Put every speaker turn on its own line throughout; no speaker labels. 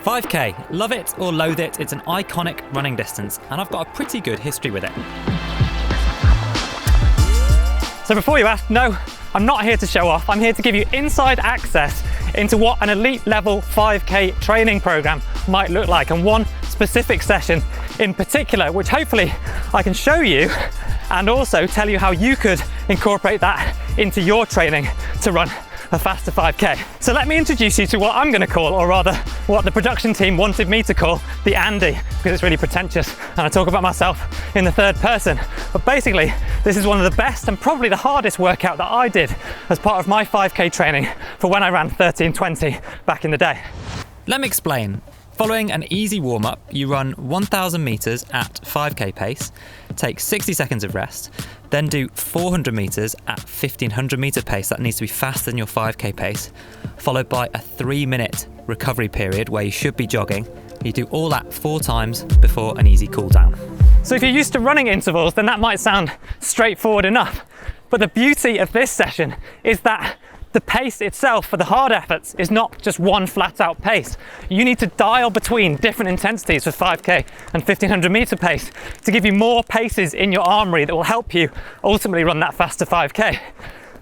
5K, love it or loathe it, it's an iconic running distance, and I've got a pretty good history with it. So before you ask, no, I'm not here to show off. I'm here to give you inside access into what an elite level 5K training program might look like, and one specific session in particular, which hopefully I can show you and also tell you how you could incorporate that into your training to run a faster 5K. So let me introduce you to what I'm going to call, or rather what the production team wanted me to call, the Andy, because it's really pretentious and I talk about myself in the third person. But basically, this is one of the best and probably the hardest workout that I did as part of my 5K training for when I ran 13:20 back in the day. Let me explain. Following an easy warm-up, you run 1,000 meters at 5K pace, take 60 seconds of rest, then do 400 meters at 1,500 meter pace. That needs to be faster than your 5K pace, followed by a 3-minute recovery period where you should be jogging. You do all that 4 times before an easy cool down. So if you're used to running intervals, then that might sound straightforward enough. But the beauty of this session is that the pace itself for the hard efforts is not just one flat out pace. You need to dial between different intensities for 5K and 1,500 meter pace to give you more paces in your armory that will help you ultimately run that faster 5K.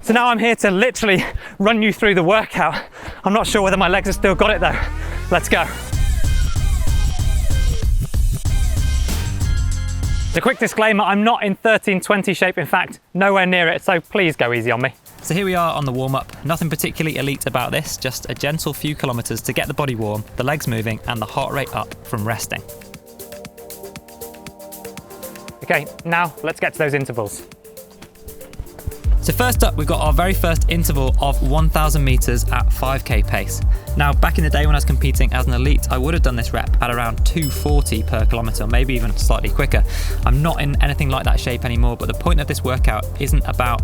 So now I'm here to literally run you through the workout. I'm not sure whether my legs have still got it though. Let's go. A quick disclaimer, I'm not in 13:20 shape, in fact, nowhere near it, so please go easy on me. So here we are on the warm-up. Nothing particularly elite about this, just a gentle few kilometers to get the body warm, the legs moving, and the heart rate up from resting. Okay, now let's get to those intervals. So first up, we've got our very first interval of 1,000 meters at 5K pace. Now, back in the day when I was competing as an elite, I would have done this rep at around 240 per kilometer, maybe even slightly quicker. I'm not in anything like that shape anymore, but the point of this workout isn't about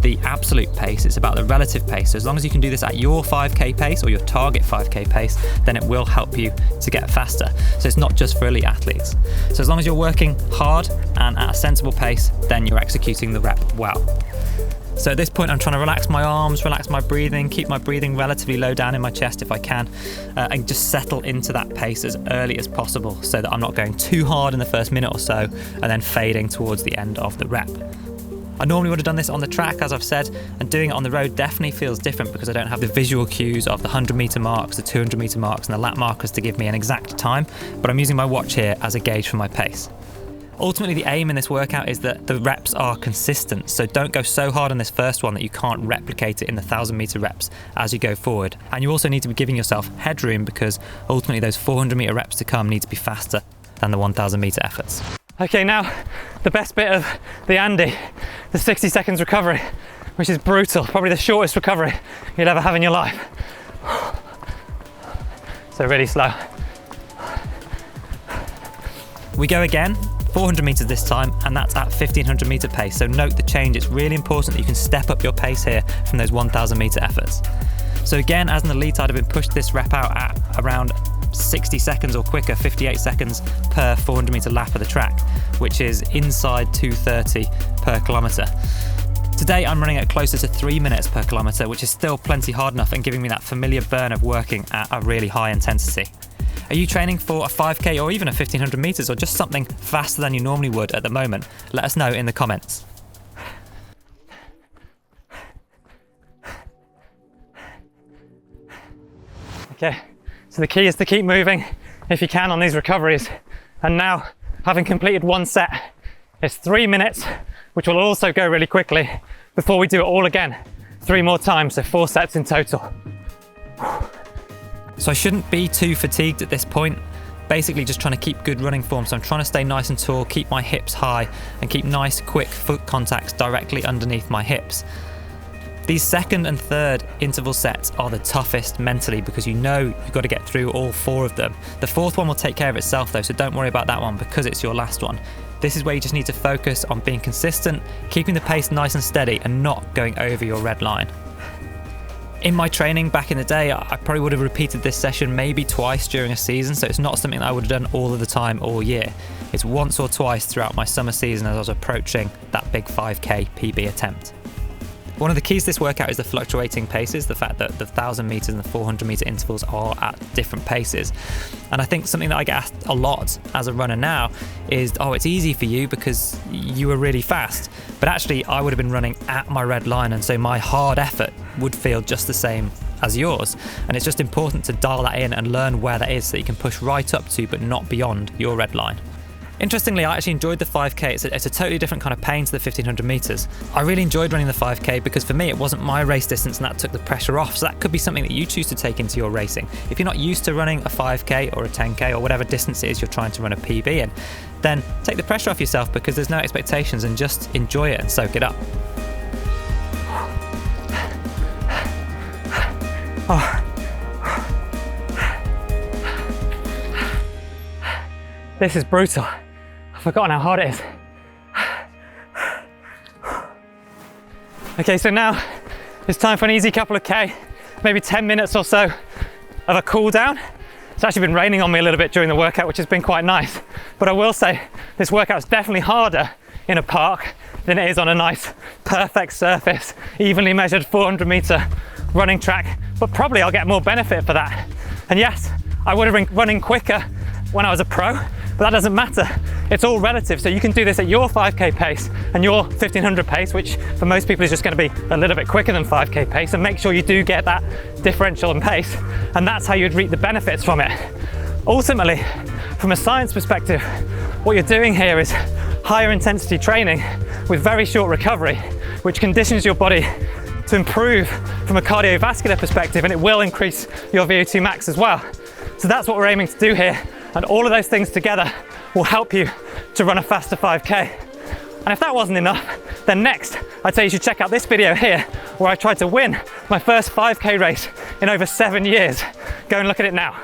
the absolute pace, it's about the relative pace. So as long as you can do this at your 5K pace or your target 5K pace, then it will help you to get faster. So it's not just for elite athletes. So as long as you're working hard and at a sensible pace, then you're executing the rep well. So at this point, I'm trying to relax my arms, relax my breathing, keep my breathing relatively low down in my chest if I can, and just settle into that pace as early as possible so that I'm not going too hard in the first minute or so and then fading towards the end of the rep. I normally would have done this on the track, as I've said, and doing it on the road definitely feels different because I don't have the visual cues of the 100 meter marks, the 200 meter marks, and the lap markers to give me an exact time, but I'm using my watch here as a gauge for my pace. Ultimately, the aim in this workout is that the reps are consistent, so don't go so hard on this first one that you can't replicate it in the 1,000 meter reps as you go forward. And you also need to be giving yourself headroom because ultimately those 400 meter reps to come need to be faster than the 1,000 meter efforts. Okay, now the best bit of the Andy, the 60 seconds recovery, which is brutal, probably the shortest recovery you'll ever have in your life. So really slow. We go again. 400 meters this time, and that's at 1,500 meter pace. So note the change. It's really important that you can step up your pace here from those 1,000 meter efforts. So again, as an elite, I'd have been pushed this rep out at around 60 seconds or quicker, 58 seconds per 400 meter lap of the track, which is inside 230 per kilometer. Today, I'm running at closer to 3 minutes per kilometer, which is still plenty hard enough and giving me that familiar burn of working at a really high intensity. Are you training for a 5K or even a 1,500 meters or just something faster than you normally would at the moment? Let us know in the comments. Okay, so the key is to keep moving if you can on these recoveries. And now, having completed one set, it's 3 minutes, which will also go really quickly before we do it all again. 3 more times, so 4 sets in total. So I shouldn't be too fatigued at this point. Basically just trying to keep good running form. So I'm trying to stay nice and tall, keep my hips high, and keep nice, quick foot contacts directly underneath my hips. These second and third interval sets are the toughest mentally because you know you've got to get through all 4 of them. The 4th one will take care of itself though, so don't worry about that one because it's your last one. This is where you just need to focus on being consistent, keeping the pace nice and steady, and not going over your red line. In my training back in the day, I probably would have repeated this session maybe twice during a season, so it's not something that I would have done all of the time all year. It's once or twice throughout my summer season as I was approaching that big 5K PB attempt. One of the keys to this workout is the fluctuating paces, the fact that the 1,000 meters and the 400 meter intervals are at different paces. And I think something that I get asked a lot as a runner now is, oh, it's easy for you because you were really fast. But actually, I would have been running at my red line, and so my hard effort would feel just the same as yours. And it's just important to dial that in and learn where that is so that you can push right up to, but not beyond, your red line. Interestingly, I actually enjoyed the 5K. It's a totally different kind of pain to the 1,500 meters. I really enjoyed running the 5K because for me, it wasn't my race distance and that took the pressure off. So that could be something that you choose to take into your racing. If you're not used to running a 5K or a 10K or whatever distance it is you're trying to run a PB in, then take the pressure off yourself because there's no expectations and just enjoy it and soak it up. Oh. This is brutal. I've forgotten how hard it is. Okay, so now it's time for an easy couple of K, maybe 10 minutes or so of a cool down. It's actually been raining on me a little bit during the workout, which has been quite nice. But I will say this workout is definitely harder in a park than it is on a nice, perfect surface, evenly measured 400 meter running track. But probably I'll get more benefit for that. And yes, I would have been running quicker when I was a pro, but that doesn't matter. It's all relative. So you can do this at your 5K pace and your 1,500 pace, which for most people is just going to be a little bit quicker than 5K pace, and make sure you do get that differential in pace. And that's how you'd reap the benefits from it. Ultimately, from a science perspective, what you're doing here is higher intensity training with very short recovery, which conditions your body to improve from a cardiovascular perspective, and it will increase your VO2 max as well. So that's what we're aiming to do here. And all of those things together will help you to run a faster 5K. And if that wasn't enough, then next, I'd say you should check out this video here, where I tried to win my first 5K race in over 7 years. Go and look at it now.